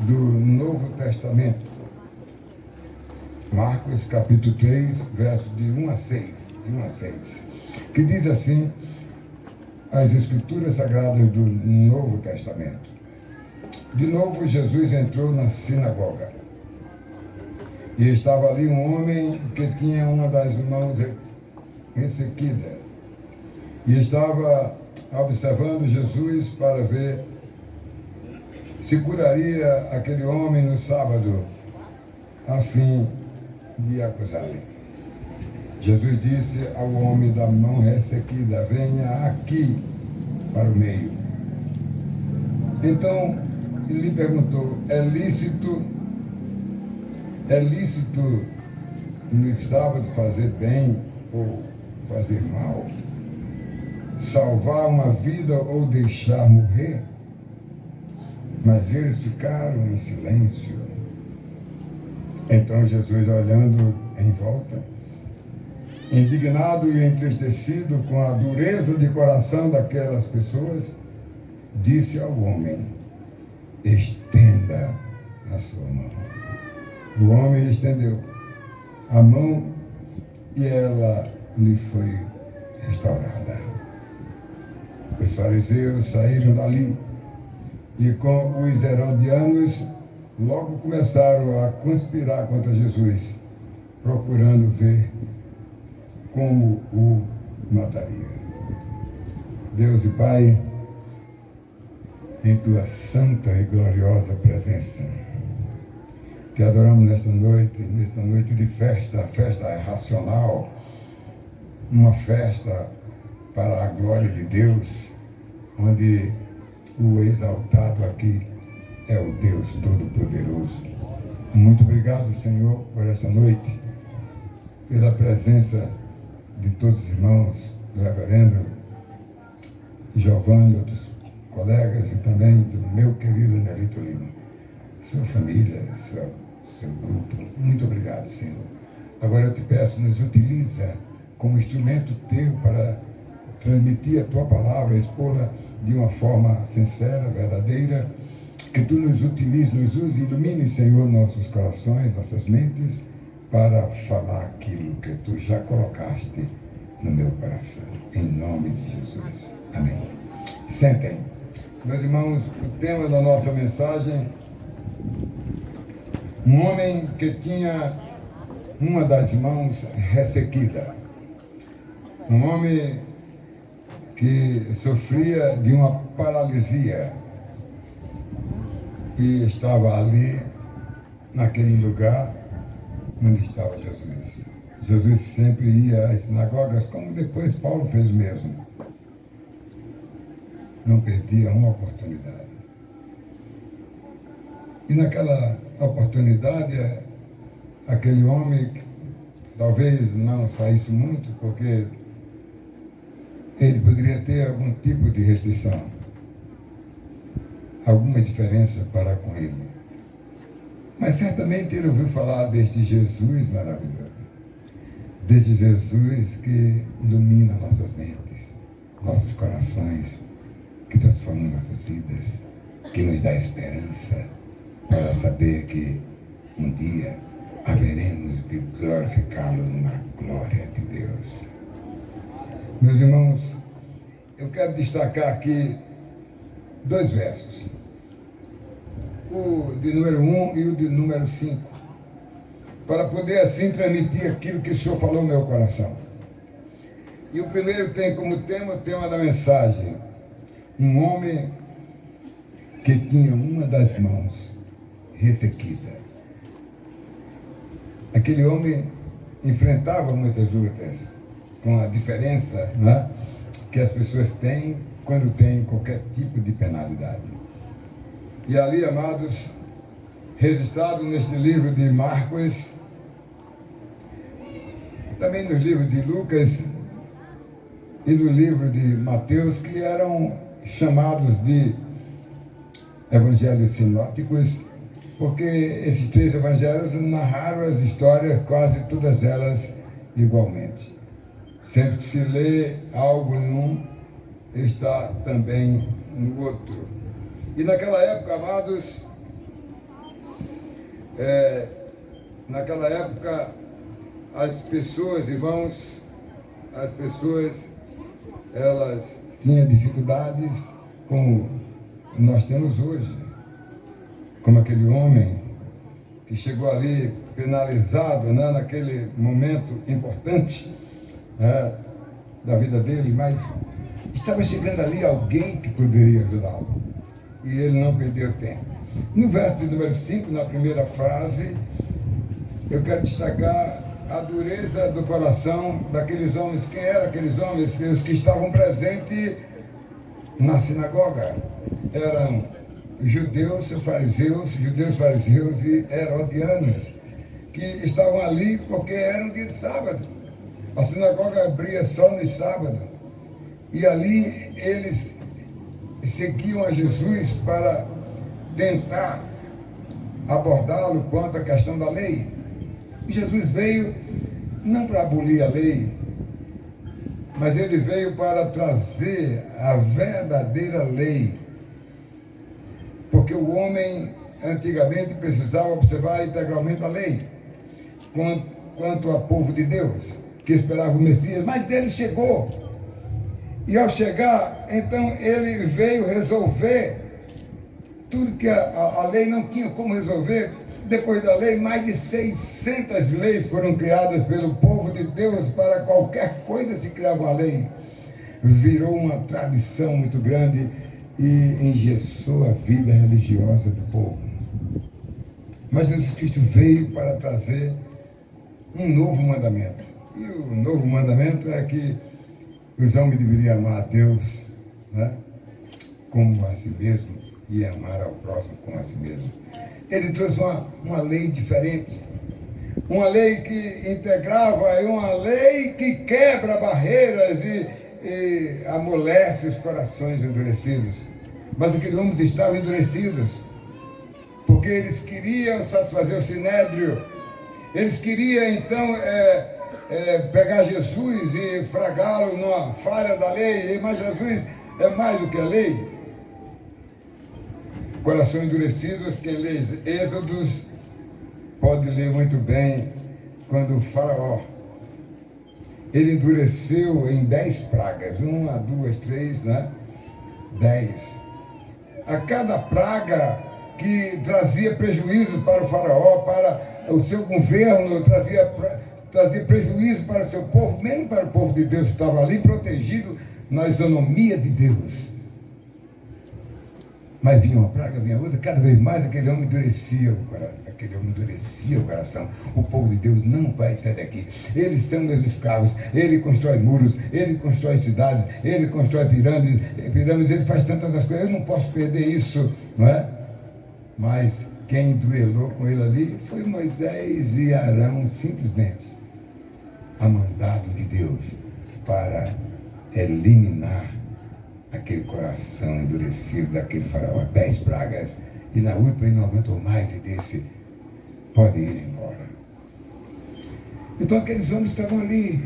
do Novo Testamento. Marcos capítulo 3, versos de 1 a 6, que diz assim, as Escrituras Sagradas do Novo Testamento. De novo, Jesus entrou na sinagoga. E estava ali um homem que tinha uma das mãos ressequida. E estava observando Jesus para ver se curaria aquele homem no sábado, a fim de acusá-lo. Jesus disse ao homem da mão ressequida, venha aqui para o meio. Então ele lhe perguntou, é lícito no sábado fazer bem ou fazer mal? Salvar uma vida ou deixar morrer? Mas eles ficaram em silêncio. Então Jesus, olhando em volta, indignado e entristecido com a dureza de coração daquelas pessoas, disse ao homem, estenda a sua mão. O homem estendeu a mão e ela lhe foi restaurada. Os fariseus saíram dali e com os herodianos logo começaram a conspirar contra Jesus, procurando ver como o mataria. Deus e Pai, em Tua santa e gloriosa presença, Te adoramos nesta noite de festa racional, uma festa para a glória de Deus, onde o exaltado aqui é o Deus Todo-Poderoso. Muito obrigado, Senhor, por essa noite, pela presença de todos os irmãos, do reverendo Giovanni, outros colegas e também do meu querido Nelito Lima, sua família, seu grupo. Muito obrigado, Senhor. Agora eu te peço, nos utiliza como instrumento teu para transmitir a tua palavra, expô-la de uma forma sincera, verdadeira, que tu nos utilize, nos use, ilumine, Senhor, nossos corações, nossas mentes, para falar aquilo que tu já colocaste no meu coração. Em nome de Jesus. Amém. Sentem. Meus irmãos, o tema da nossa mensagem, um homem que tinha uma das mãos ressequida. Um homem que sofria de uma paralisia e estava ali, naquele lugar onde estava Jesus. Jesus sempre ia às sinagogas, como depois Paulo fez mesmo. Não perdia uma oportunidade. E naquela oportunidade, aquele homem talvez não saísse muito, porque ele poderia ter algum tipo de restrição, alguma diferença para com ele. Mas certamente ele ouviu falar deste Jesus maravilhoso, deste Jesus que ilumina nossas mentes, nossos corações, que transforma nossas vidas, que nos dá esperança para saber que um dia haveremos de glorificá-lo na glória de Deus. Meus irmãos, eu quero destacar aqui 2 versos, o de número 1 e o de número 5, para poder assim transmitir aquilo que o Senhor falou no meu coração. E o primeiro tem como tema o tema da mensagem, um homem que tinha uma das mãos ressequida. Aquele homem enfrentava muitas lutas, com a diferença, né, que as pessoas têm quando têm qualquer tipo de penalidade. E ali, amados, registrado neste livro de Marcos, também nos livros de Lucas e no livro de Mateus, que eram chamados de evangelhos sinóticos, porque esses 3 evangelhos narraram as histórias, quase todas elas igualmente. Sempre que se lê algo num, está também no outro. E naquela época, amados, naquela época, as pessoas, irmãos, elas tinham dificuldades como nós temos hoje. Como aquele homem que chegou ali penalizado, né, naquele momento importante da vida dele, mas estava chegando ali alguém que poderia ajudá-lo. E ele não perdeu tempo. No verso de número 5, na primeira frase, eu quero destacar a dureza do coração daqueles homens. Quem eram aqueles homens? Os que estavam presentes na sinagoga. Eram judeus, fariseus e herodianos, que estavam ali porque era um dia de sábado. A sinagoga abria só no sábado. E ali eles seguiam a Jesus para tentar abordá-lo quanto à questão da lei. E Jesus veio não para abolir a lei, mas ele veio para trazer a verdadeira lei. Porque o homem antigamente precisava observar integralmente a lei, quanto ao povo de Deus, que esperava o Messias, mas ele chegou. E ao chegar, então ele veio resolver tudo que a lei não tinha como resolver. Depois da lei, mais de 600 leis foram criadas pelo povo de Deus. Para qualquer coisa se criava uma lei. Virou uma tradição muito grande e engessou a vida religiosa do povo. Mas Jesus Cristo veio para trazer um novo mandamento. E o novo mandamento é que os homens deveriam amar a Deus, né, como a si mesmo, e amar ao próximo como a si mesmo. Ele trouxe uma lei diferente, uma lei que integrava, e uma lei que quebra barreiras e amolece os corações endurecidos. Mas aqueles homens estavam endurecidos, porque eles queriam satisfazer o sinédrio, eles queriam então pegar Jesus e fragá-lo numa falha da lei, mas Jesus é mais do que a lei. Coração endurecidos, quem lê Êxodos pode ler muito bem, quando o faraó, ele endureceu em 10 pragas, 1, 2, 3, né? 10. A cada praga que trazia prejuízo para o faraó, para o seu governo, trazia prejuízo para o seu povo, mesmo para o povo de Deus que estava ali protegido na isonomia de Deus. Mas vinha uma praga, vinha outra, cada vez mais aquele homem endurecia o coração. O povo de Deus não vai sair daqui. Eles são meus escravos. Ele constrói muros, ele constrói cidades, ele constrói pirâmides, ele faz tantas coisas. Eu não posso perder isso, não é? Mas quem duelou com ele ali foi Moisés e Arão, simplesmente a mandado de Deus para eliminar aquele coração endurecido daquele faraó. 10 pragas, e na última ele não aguentou mais e disse: pode ir embora. Então aqueles homens estavam ali,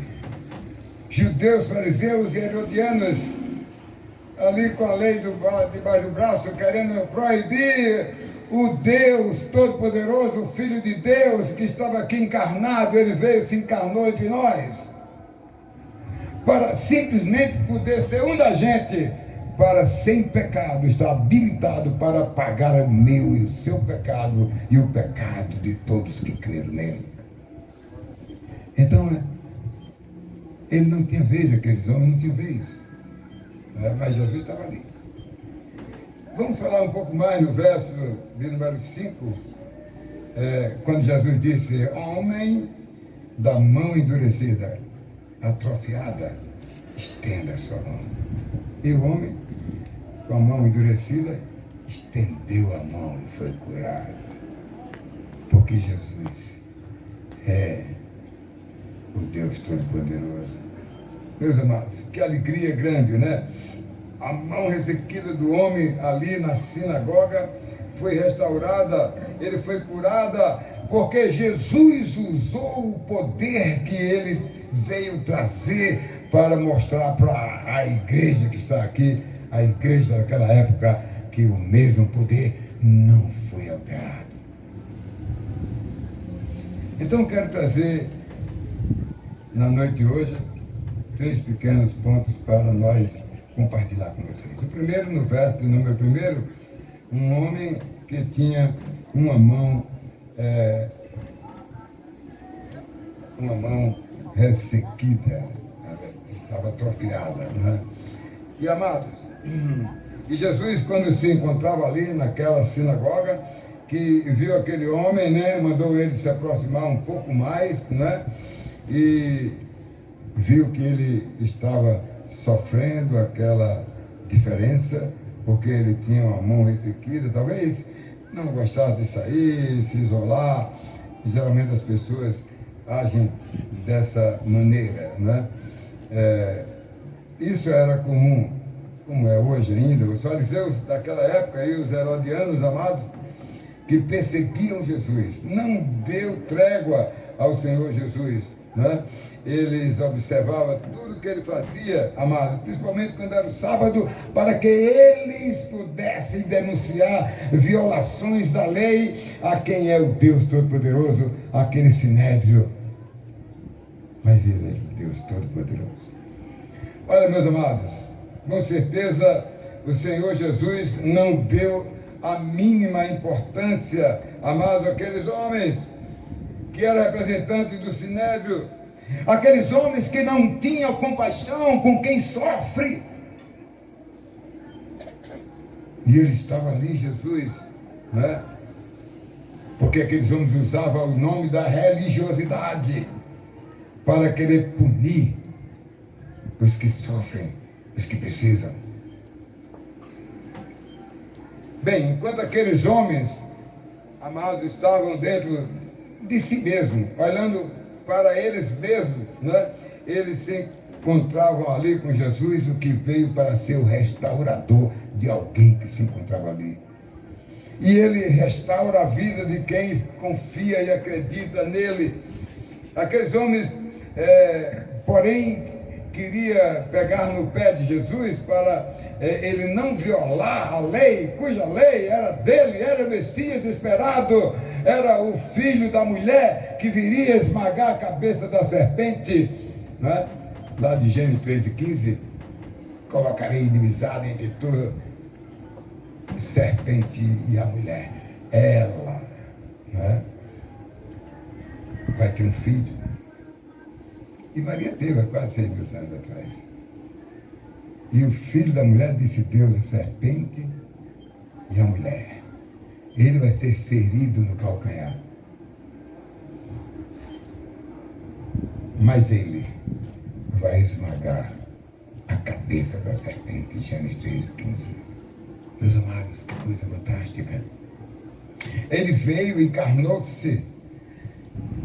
judeus, fariseus e herodianos, ali com a lei debaixo do braço, querendo proibir o Deus Todo-Poderoso, o Filho de Deus, que estava aqui encarnado. Ele veio, se encarnou entre nós, para simplesmente poder ser um da gente, para sem pecado, estar habilitado para pagar o meu e o seu pecado e o pecado de todos que creram nele. Então, ele não tinha vez, aqueles homens não tinham vez, mas Jesus estava ali. Vamos falar um pouco mais no verso de número 5, quando Jesus disse: homem da mão endurecida, atrofiada, estenda a sua mão. E o homem, com a mão endurecida, estendeu a mão e foi curado. Porque Jesus é o Deus Todo-Poderoso. Meus amados, que alegria grande, né? A mão ressequida do homem ali na sinagoga foi restaurada, ele foi curada, porque Jesus usou o poder que ele veio trazer para mostrar para a igreja que está aqui, a igreja daquela época, que o mesmo poder não foi alterado. Então quero trazer, na noite de hoje, 3 pequenos pontos para nós compartilhar com vocês. O primeiro, no verso de número 1, um homem que tinha uma mão ressequida, estava atrofiada, né? E amados, e Jesus, quando se encontrava ali naquela sinagoga, que viu aquele homem, né, mandou ele se aproximar um pouco mais, né, e viu que ele estava sofrendo aquela diferença, porque ele tinha uma mão ressequida, talvez não gostasse de sair, se isolar. Geralmente as pessoas agem dessa maneira, né? Isso era comum, como é hoje ainda. Os fariseus daquela época e os herodianos, amados, que perseguiam Jesus, não deu trégua ao Senhor Jesus, né? Eles observavam tudo que ele fazia, amado, principalmente quando era o sábado, para que eles pudessem denunciar violações da lei a quem é o Deus Todo-Poderoso, aquele sinédrio. Mas ele é o Deus Todo-Poderoso. Olha, meus amados, com certeza o Senhor Jesus não deu a mínima importância, amados, aqueles homens que eram representantes do sinédrio, aqueles homens que não tinham compaixão com quem sofre. E ele estava ali, Jesus, né? Porque aqueles homens usavam o nome da religiosidade para querer punir os que sofrem, os que precisam. Bem, enquanto aqueles homens, amados, estavam dentro de si mesmos, olhando para eles mesmos, né? Eles se encontravam ali com Jesus, o que veio para ser o restaurador de alguém que se encontrava ali. E ele restaura a vida de quem confia e acredita nele. Aqueles homens, porém, queria pegar no pé de Jesus para ele não violar a lei, cuja lei era dele, era o Messias esperado, era o filho da mulher que viria esmagar a cabeça da serpente, né? Lá de Gênesis 13:15, colocarei inimizade entre tu, serpente e a mulher. Ela, né, vai ter um filho. E Maria teve há quase 6 mil anos atrás. E o filho da mulher disse Deus, a serpente e a mulher. Ele vai ser ferido no calcanhar. Mas ele vai esmagar a cabeça da serpente, em Gênesis 3:15. Meus amados, que coisa fantástica. Ele veio, encarnou-se.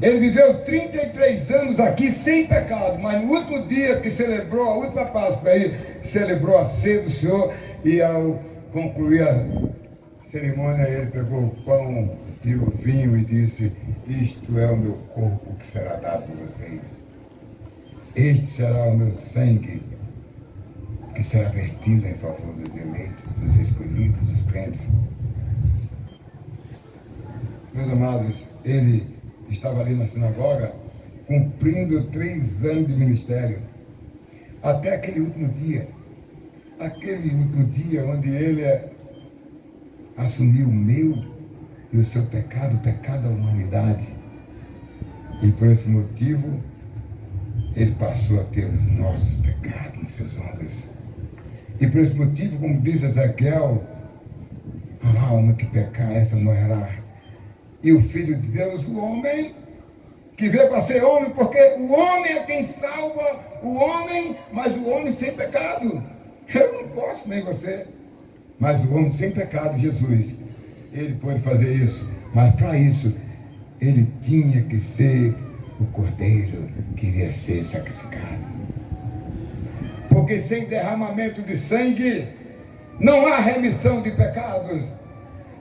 Ele viveu 33 anos aqui sem pecado, mas no último dia que celebrou a última Páscoa, ele celebrou a ceia do Senhor, e ao concluir a cerimônia, ele pegou o pão e o vinho e disse: isto é o meu corpo que será dado por vocês. Este será o meu sangue que será vertido em favor dos eleitos, dos escolhidos, dos crentes. Meus amados, ele estava ali na sinagoga, cumprindo 3 anos de ministério, até aquele último dia onde ele assumiu o meu e o seu pecado, o pecado da humanidade, e por esse motivo ele passou a ter os nossos pecados nos seus ombros. E por esse motivo, como diz Ezequiel, a alma que pecar, essa morrerá. E o Filho de Deus, o homem, que veio para ser homem, porque o homem é quem salva o homem, mas o homem sem pecado. Eu não posso, nem você. Mas o homem sem pecado, Jesus, ele pode fazer isso. Mas para isso, ele tinha que ser o cordeiro que iria ser sacrificado. Porque sem derramamento de sangue, não há remissão de pecados.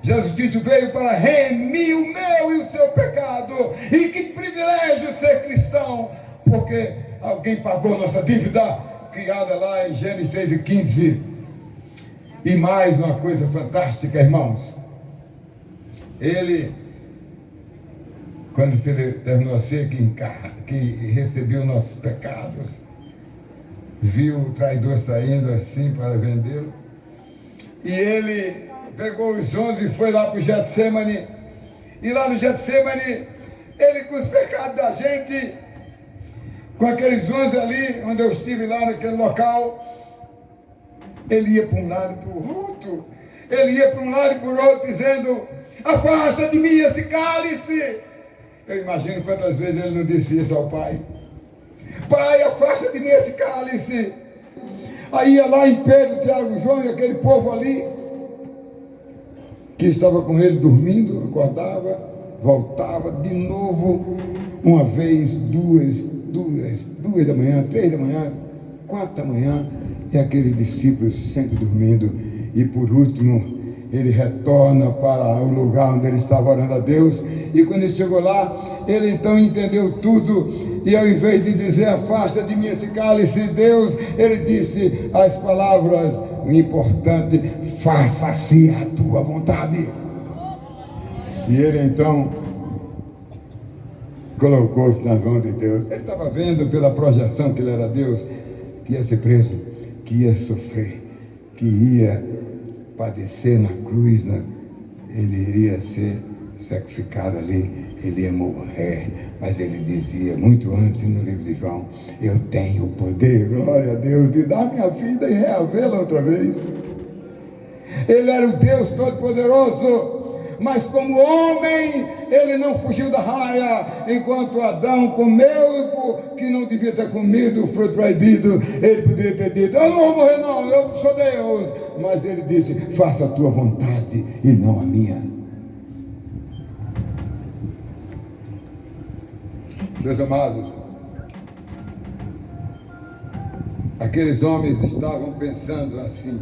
Jesus Cristo veio para remir o meu e o seu pecado. E que privilégio ser cristão, porque alguém pagou nossa dívida, criada lá em Gênesis 13:15. E mais uma coisa fantástica, irmãos. Ele quando ele terminou a ceia, que recebeu nossos pecados, viu o traidor saindo assim para vendê-lo, e ele pegou os 11 e foi lá para o Getsemane, e lá no Getsemane, ele com os pecados da gente, com aqueles 11 ali, onde eu estive lá naquele local, ele ia para um lado e para o outro, ele ia para um lado e para o outro, dizendo: afasta de mim esse cálice. Eu imagino quantas vezes ele não disse isso ao Pai: Pai, afasta de mim esse cálice. Aí ia lá em Pedro, Tiago, João e aquele povo ali, que estava com ele dormindo, acordava, voltava de novo, uma vez, duas da manhã, 3 da manhã, 4 da manhã, e aqueles discípulos sempre dormindo. E por último, ele retorna para o lugar onde ele estava orando a Deus, e quando ele chegou lá, ele então entendeu tudo, e ao invés de dizer: afasta de mim esse cálice, Deus, ele disse as palavras importantes: faça-se a tua vontade. E ele então colocou-se nas mãos de Deus. Ele estava vendo pela projeção que ele era Deus, que ia ser preso, que ia sofrer, que ia padecer na cruz, né? Ele iria ser sacrificado ali, ele ia morrer, mas ele dizia muito antes no livro de João: eu tenho o poder, glória a Deus, de dar minha vida e reavê-la outra vez. Ele era o Deus Todo-Poderoso, mas como homem, ele não fugiu da raia. Enquanto Adão comeu, que não devia ter comido o fruto proibido, ele poderia ter dito: eu não vou morrer não, eu sou Deus. Mas ele disse: faça a tua vontade e não a minha. Meus amados, aqueles homens estavam pensando assim: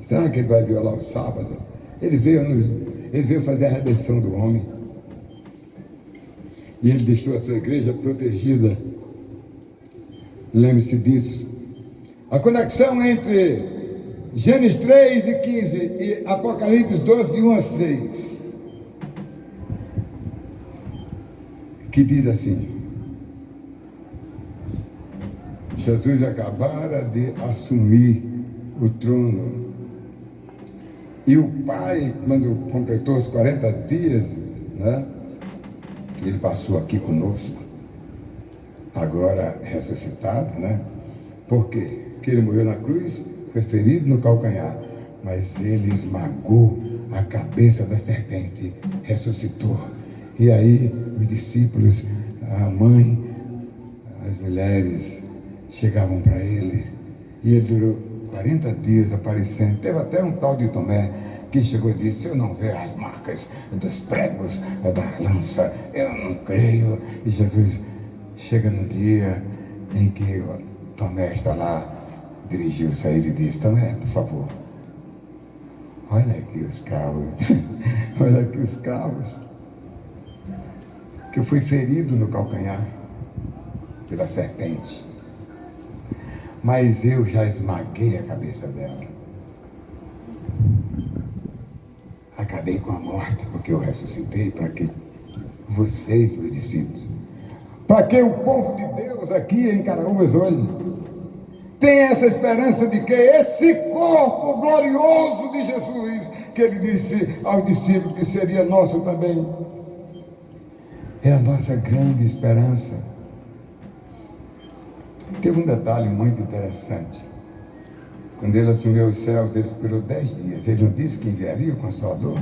será que ele vai violar o sábado? Ele veio fazer a redenção do homem, e ele deixou a sua igreja protegida. Lembre-se disso. A conexão entre Gênesis 3 e 15 e Apocalipse 12, de 1 a 6, que diz assim: Jesus acabara de assumir o trono, e o Pai, quando completou os 40 dias, né, que ele passou aqui conosco, agora ressuscitado, né? Por quê? Porque ele morreu na cruz, foi ferido no calcanhar, mas ele esmagou a cabeça da serpente, ressuscitou. E aí os discípulos, a mãe, as mulheres chegavam para ele, e ele durou 40 dias aparecendo. Teve até um tal de Tomé que chegou e disse: eu não vejo as marcas dos pregos da lança, eu não creio. E Jesus chega no dia em que Tomé está lá, dirigiu-se a ele e disse: Tomé, por favor, olha aqui os cravos, olha aqui os cravos, que eu fui ferido no calcanhar pela serpente, mas eu já esmaguei a cabeça dela, acabei com a morte, porque eu ressuscitei para que vocês, meus discípulos, para que o povo de Deus aqui em Caraúbas hoje tenha essa esperança de que esse corpo glorioso de Jesus, que ele disse aos discípulos que seria nosso também, é a nossa grande esperança. Teve um detalhe muito interessante. Quando ele assumiu os céus, ele esperou 10 dias. Ele não disse que enviaria o Consolador?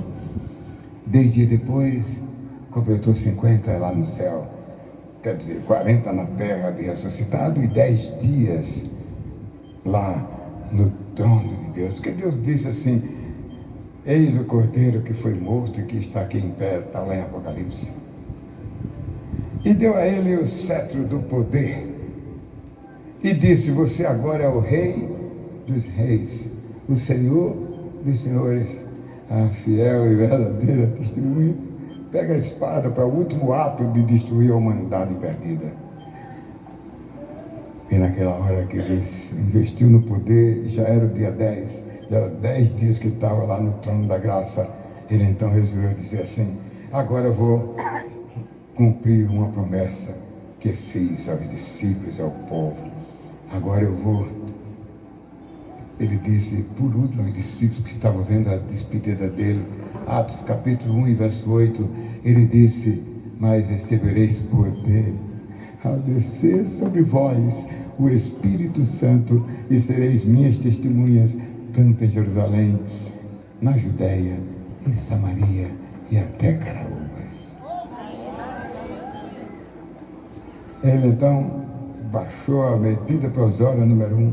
10 dias depois, completou 50 lá no céu. Quer dizer, 40 na terra de ressuscitado e 10 dias lá no trono de Deus. Porque Deus disse assim: eis o Cordeiro que foi morto e que está aqui em pé, está lá em Apocalipse. E deu a ele o cetro do poder. E disse: você agora é o Rei dos reis, o Senhor dos senhores. A fiel e verdadeira testemunha pega a espada para o último ato de destruir a humanidade perdida. E naquela hora que ele investiu no poder, já era o dia 10, já era 10 dias que ele estava lá no trono da graça. Ele então resolveu dizer assim: agora eu vou cumprir uma promessa que fez aos discípulos e ao povo. Agora eu vou. Ele disse, por último, aos discípulos que estavam vendo a despedida dele, Atos capítulo 1 e verso 8, ele disse, mas recebereis poder ao descer sobre vós o Espírito Santo e sereis minhas testemunhas, tanto em Jerusalém, na Judéia, em Samaria e até Caraúbas. Ele então baixou a medida provisória número 1.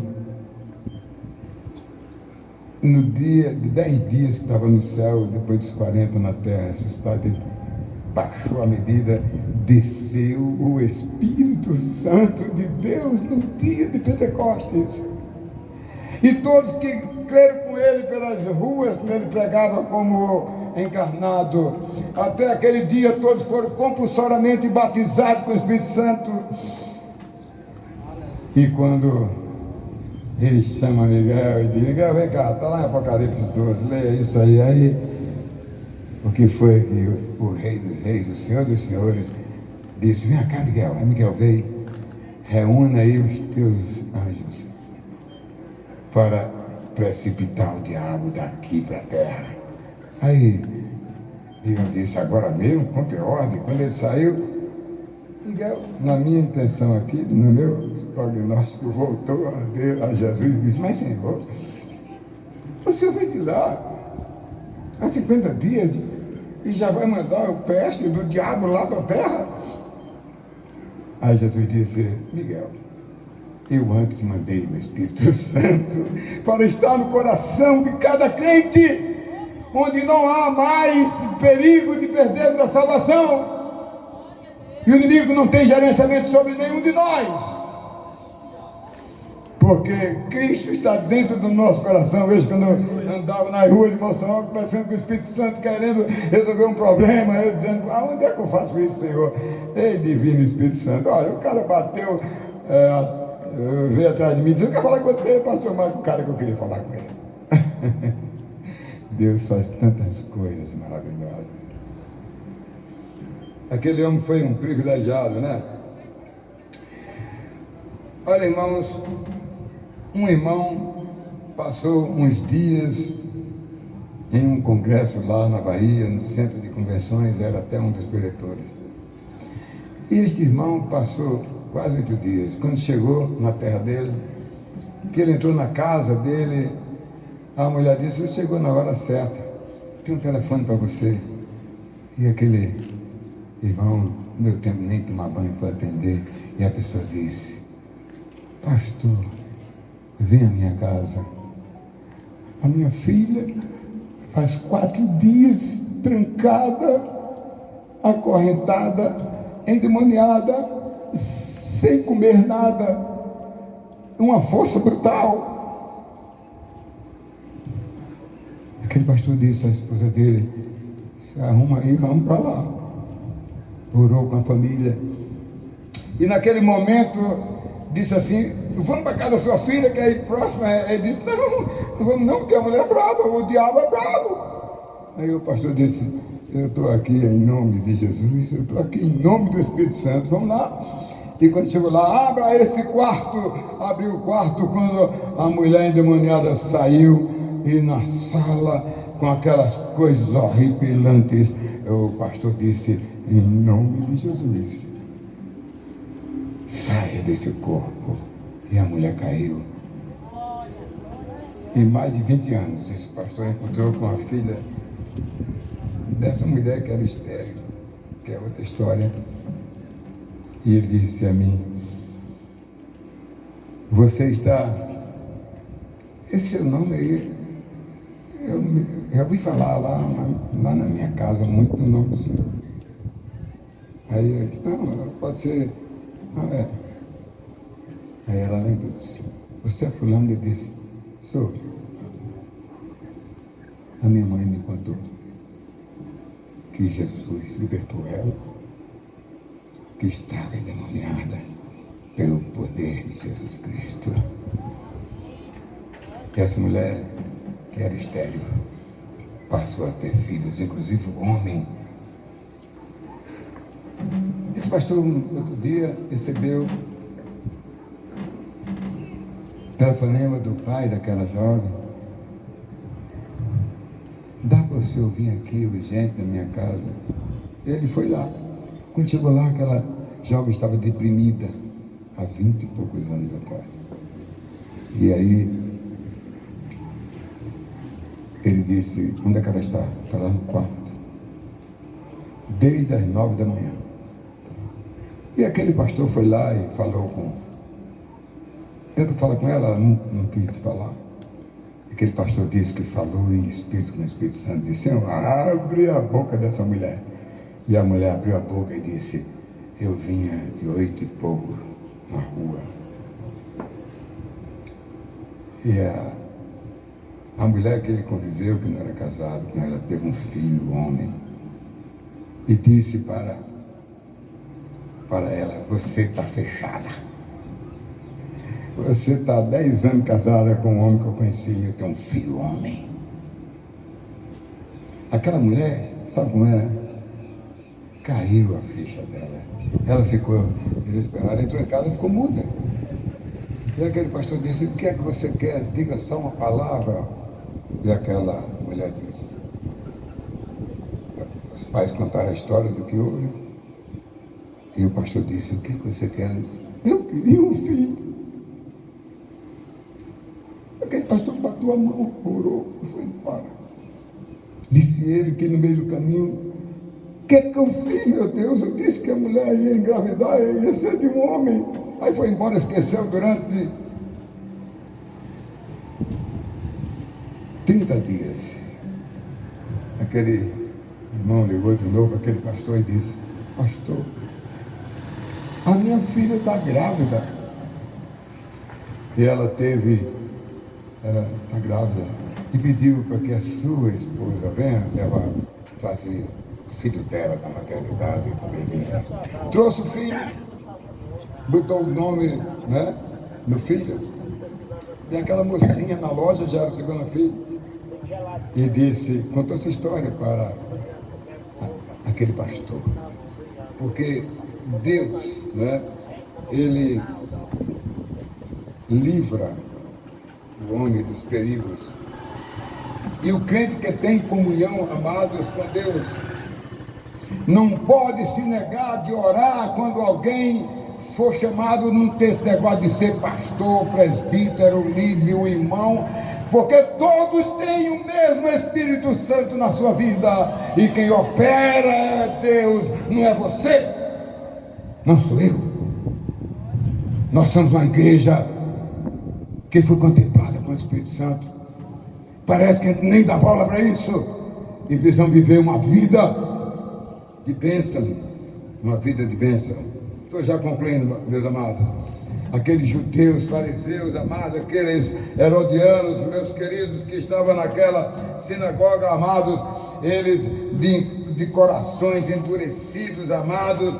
No dia de 10 dias que estava no céu, depois dos 40 na terra, ressuscitado, ele baixou a medida, desceu o Espírito Santo de Deus no dia de Pentecostes. E todos que creram com ele pelas ruas, quando ele pregava como encarnado, até aquele dia todos foram compulsoriamente batizados com o Espírito Santo. E quando ele chama Miguel e diz, Miguel, vem cá, está lá em Apocalipse 12, leia isso aí. Aí, o que foi que o Rei dos Reis, o Senhor dos Senhores, disse, vem cá, Miguel. Aí Miguel veio, reúna aí os teus anjos para precipitar o diabo daqui para a terra. Aí Miguel disse, agora mesmo, cumpre ordem. Quando ele saiu, Miguel, na minha intenção aqui, no meu prognóstico, voltou a Jesus e disse, mas Senhor, o Senhor veio de lá há 50 dias e já vai mandar o peste do diabo lá para a terra? Aí Jesus disse, Miguel, eu antes mandei o Espírito Santo para estar no coração de cada crente, onde não há mais perigo de perder a salvação. E o inimigo não tem gerenciamento sobre nenhum de nós. Porque Cristo está dentro do nosso coração. Veja quando eu andava na rua de Mossoró, parecendo com o Espírito Santo querendo resolver um problema, eu dizendo, aonde é que eu faço isso, Senhor? Ei, divino Espírito Santo, olha, o cara bateu, veio atrás de mim e disse, eu quero falar com você, pastor, mas o cara que eu queria falar com ele. Deus faz tantas coisas maravilhosas. Aquele homem foi um privilegiado, né? Olha, irmãos, um irmão passou uns dias em um congresso lá na Bahia, no centro de convenções, era até um dos preletores. E este irmão passou quase 8 dias. Quando chegou na terra dele, que ele entrou na casa dele, a mulher disse, você chegou na hora certa, tem um telefone para você. E aquele irmão, não deu tempo nem de tomar banho para atender, e a pessoa disse, pastor, vem à minha casa. A minha filha faz 4 dias trancada, acorrentada, endemoniada, sem comer nada, uma força brutal. Aquele pastor disse à esposa dele, se arruma aí, vamos para lá. Orou com a família. E naquele momento disse assim, vamos para casa da sua filha, que é aí próximo. Ele disse, não vamos não, porque a mulher é brava, o diabo é bravo. Aí o pastor disse, eu estou aqui em nome de Jesus, eu estou aqui em nome do Espírito Santo, vamos lá. E quando chegou lá, abra esse quarto, abriu o quarto, quando a mulher endemoniada saiu, e na sala, com aquelas coisas horripilantes, o pastor disse, em nome de Jesus, saia desse corpo. E a mulher caiu. Em mais de 20 anos, esse pastor encontrou com a filha dessa mulher que era estéril, que é outra história. E ele disse a mim, você está, esse seu nome aí, eu ouvi falar lá na minha casa muito no nome do Senhor. Aí eu disse, não, pode ser, não é. Aí ela lembrou-se, você é fulano? Ele disse, sou. A minha mãe me contou que Jesus libertou ela, que estava endemoniada pelo poder de Jesus Cristo. E essa mulher, que era estéril, passou a ter filhos, inclusive o homem Esse pastor, outro dia, recebeu telefonema do pai daquela jovem. Dá para o senhor vir aqui urgente na minha casa? Ele foi lá. Quando chegou lá, aquela jovem estava deprimida há 20 e poucos anos atrás. E aí ele disse: onde é que ela está? Está lá no quarto, desde as 9 da manhã. E aquele pastor foi lá e falou com... Tenta falar com ela, ela não quis falar. Aquele pastor disse que falou em espírito, com o Espírito Santo, disse: Senhor, abre a boca dessa mulher. E a mulher abriu a boca e disse: eu vinha de 8 e pouco na rua. E a mulher que ele conviveu, que não era casado com ela, teve um filho, homem, e disse para ela: você está fechada. Você está há 10 anos casada com um homem que eu conheci, eu tenho um filho homem. Aquela mulher, sabe como é? Caiu a ficha dela. Ela ficou desesperada, entrou em casa e ficou muda. E aquele pastor disse: o que é que você quer? Diga só uma palavra. E aquela mulher disse... Os pais contaram a história do que houve. E o pastor disse: o que você quer? Ela disse: eu queria um filho. Aquele pastor bateu a mão, orou e foi embora. Disse ele que no meio do caminho: o que é que eu fiz, meu Deus? Eu disse que a mulher ia engravidar, ia ser de um homem. Aí foi embora, esqueceu durante 30 dias. Aquele irmão ligou de novo, aquele pastor, e disse: pastor, a minha filha está grávida. E ela está grávida, e pediu para que a sua esposa venha levar, fazer o filho dela da maternidade. Trouxe o filho, botou o nome, né, no filho, e aquela mocinha na loja já era o segundo filho, e disse, contou essa história para aquele pastor, porque Deus, né, ele livra o homem dos perigos. E o crente que tem comunhão, amados, com Deus, não pode se negar de orar quando alguém for chamado, não ter esse negócio de ser pastor, presbítero, líder, o irmão, porque todos têm o mesmo Espírito Santo na sua vida, e quem opera é Deus, não é você, não sou eu. Nós somos uma igreja que foi contemplada com o Espírito Santo. Parece que a gente nem dá bola para isso, e precisamos viver uma vida de bênção, uma vida de bênção. Estou já concluindo, meus amados. Aqueles judeus, fariseus, amados, aqueles herodianos, meus queridos, que estavam naquela sinagoga, amados, eles de corações endurecidos, amados,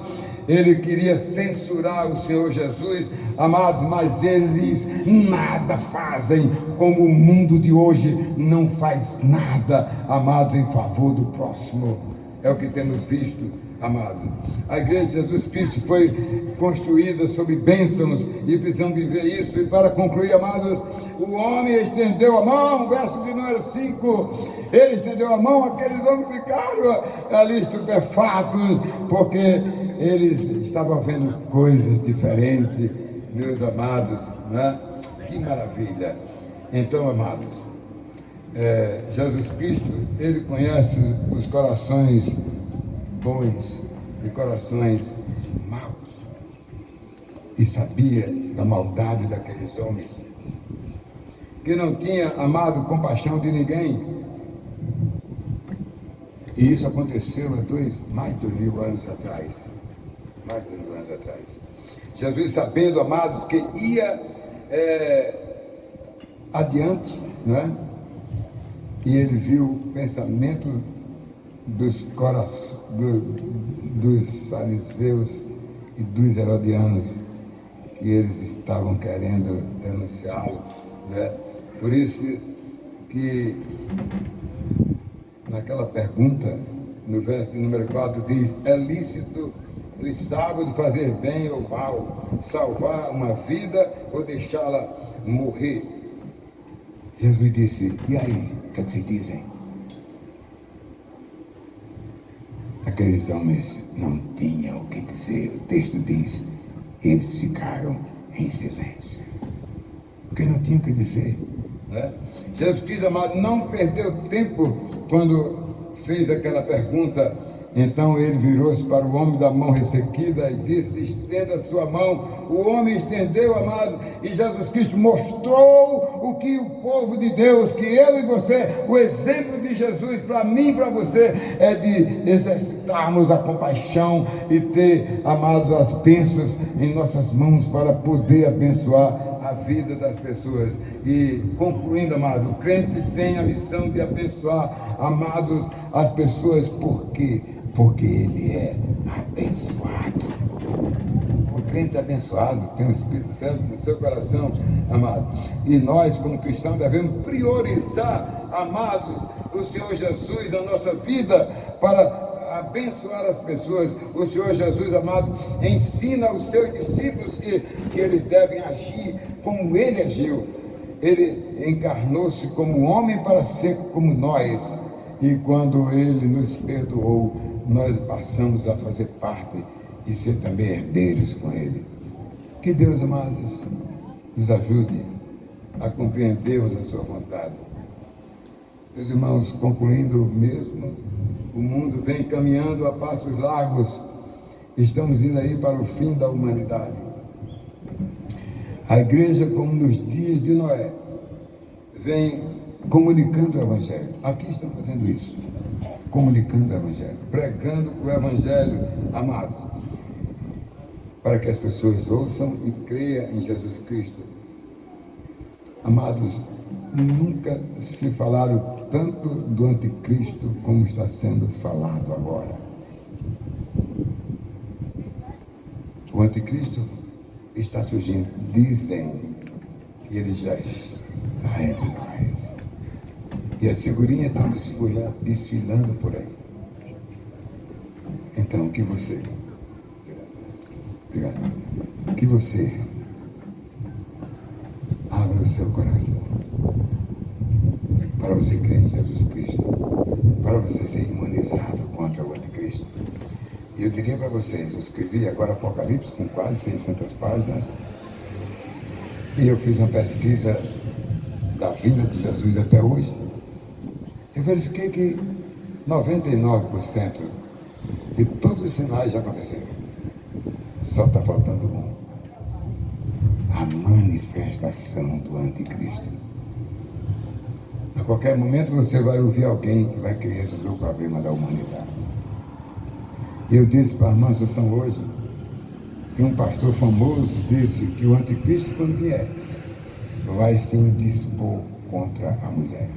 ele queria censurar o Senhor Jesus, amados, mas eles nada fazem, como o mundo de hoje não faz nada, amados, em favor do próximo. É o que temos visto, amado. A igreja de Jesus Cristo foi construída sobre bênçãos, e precisamos viver isso. E para concluir, amados, o homem estendeu a mão, verso de número 5, ele estendeu a mão, aqueles homens ficaram ali estupefatos, porque eles estavam vendo coisas diferentes, meus amados, né? Que maravilha! Então, amados, Jesus Cristo, ele conhece os corações bons e corações maus, e sabia da maldade daqueles homens, que não tinha, amado, compaixão de ninguém. E isso aconteceu há mais de 2000 anos atrás. Mais de 2000 anos atrás. Jesus, sabendo, amados, que ia adiante, né? E ele viu o pensamento dos fariseus e dos herodianos, que eles estavam querendo denunciá-lo, né? Por isso que naquela pergunta, no verso número 4, diz: é lícito nos sábados fazer bem ou mal, salvar uma vida ou deixá-la morrer. Jesus disse, e aí, o que vocês dizem? Aqueles homens não tinham o que dizer. O texto diz, eles ficaram em silêncio. Porque não tinham o que dizer. Né? Jesus Cristo, amado, não perdeu tempo quando fez aquela pergunta. Então ele virou-se para o homem da mão ressequida e disse, estenda a sua mão. O homem estendeu, amado, e Jesus Cristo mostrou o que o povo de Deus, que eu e você, o exemplo de Jesus para mim e para você, é de exercitarmos a compaixão e ter, amados, as bênçãos em nossas mãos para poder abençoar a vida das pessoas. E concluindo, amado, o crente tem a missão de abençoar, amados, as pessoas. Por quê? Porque ele é abençoado. O crente é abençoado, tem o Espírito Santo no seu coração, amado. E nós, como cristãos, devemos priorizar, amados, o Senhor Jesus na nossa vida para abençoar as pessoas. O Senhor Jesus, amado, ensina aos seus discípulos que eles devem agir como ele agiu. Ele encarnou-se como homem para ser como nós. E quando ele nos perdoou, nós passamos a fazer parte e ser também herdeiros com ele. Que Deus, amados, nos ajude a compreendermos a sua vontade. Meus irmãos, concluindo mesmo, o mundo vem caminhando a passos largos. Estamos indo aí para o fim da humanidade. A igreja, como nos dias de Noé, vem comunicando o Evangelho. Aqui estão fazendo isso, comunicando o Evangelho, pregando o Evangelho, amados, para que as pessoas ouçam e creiam em Jesus Cristo. Amados, nunca se falaram tanto do anticristo como está sendo falado agora. O anticristo está surgindo. Dizem que ele já está entre nós. E as figurinhas estão desfilando por aí. Então, que você... Obrigado. Que você abra o seu coração para você crer em Jesus Cristo, para você ser imunizado contra o anticristo. E eu diria para vocês, eu escrevi agora Apocalipse com quase 600 páginas, e eu fiz uma pesquisa da vinda de Jesus até hoje. Eu verifiquei que 99% de todos os sinais já aconteceram. Só está faltando um: a manifestação do anticristo. A qualquer momento você vai ouvir alguém que vai querer resolver o problema da humanidade. Eu disse para a irmã Assunção hoje que um pastor famoso disse que o anticristo, quando vier, vai se indispor contra a mulher.